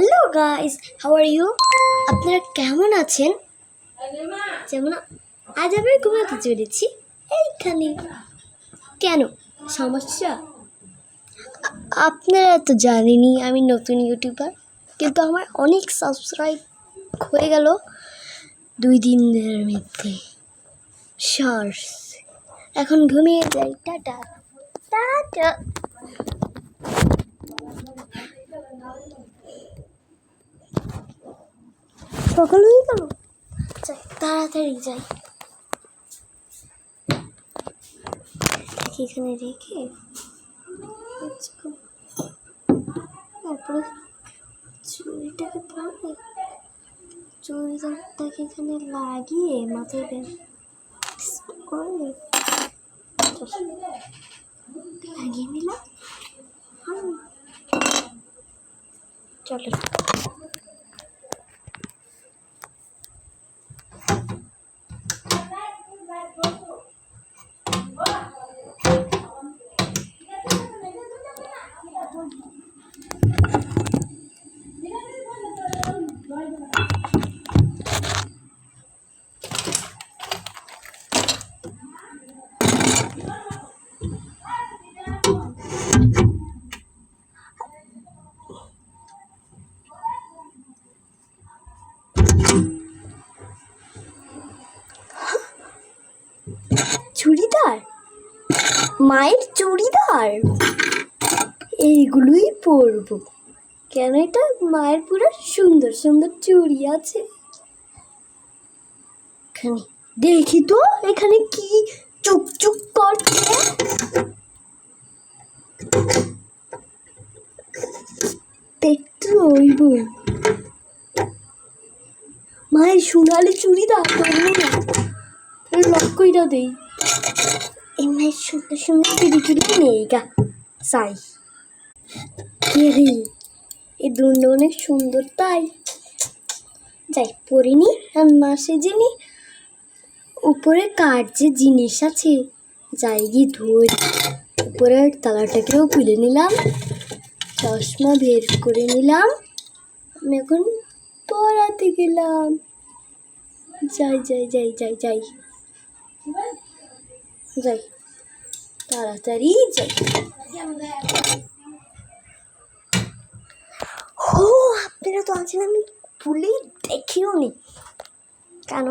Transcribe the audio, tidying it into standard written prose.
Hello guys, how are you? আপনারা কেমন আছেন? যেমন আজ আমি ঘুমাতে চলেছি এইখানে। কেন সমস্যা? আপনারা তো জানেনই আমি নতুন ইউটিউবার, কিন্তু আমার অনেক সাবস্ক্রাইব হয়ে গেল 2 দিনের মধ্যে। শর্টস এখন ঘুমিয়ে যাই। Tata tata. সকাল হয়ে গেল, তাড়াতাড়ি যাই। এখানে রেখে তারপরে চুড়িটাকে পরে চুড়িদারটাকে এখানে লাগিয়ে মাথায় করে লাগিয়ে নিলাম। চলো চুড়িদার, মায়ের চুড়িদার, এইগুলোই পরবো। কেন, এটা মায়ের পুরো সুন্দর সুন্দর চুড়ি আছে। দেখি তো এখানে কি চুকচুক করছে। দেখতে রইব মায়ের সোনালি চুড়িদার করবো না, লক্ষ্যটা দেই। এই মায়ের সুন্দর সুন্দর চুড়ি নেই গা চাই। এই দুটো অনেক সুন্দর, তাই যাই পরিনি আর না সেজেনি। উপরে কার যে জিনিস আছে, যাই গিয়ে ধুই। উপরের তালাটাকেও খুলে নিলাম, চশমা বের করে নিলাম। আমি এখন পড়াতে গেলাম। যাই যাই যাই যাই যাই যাই তাড়াতাড়ি যাই। ও আপনারা তো আছেন, আমি ভুলেই দেখিও নি। কেন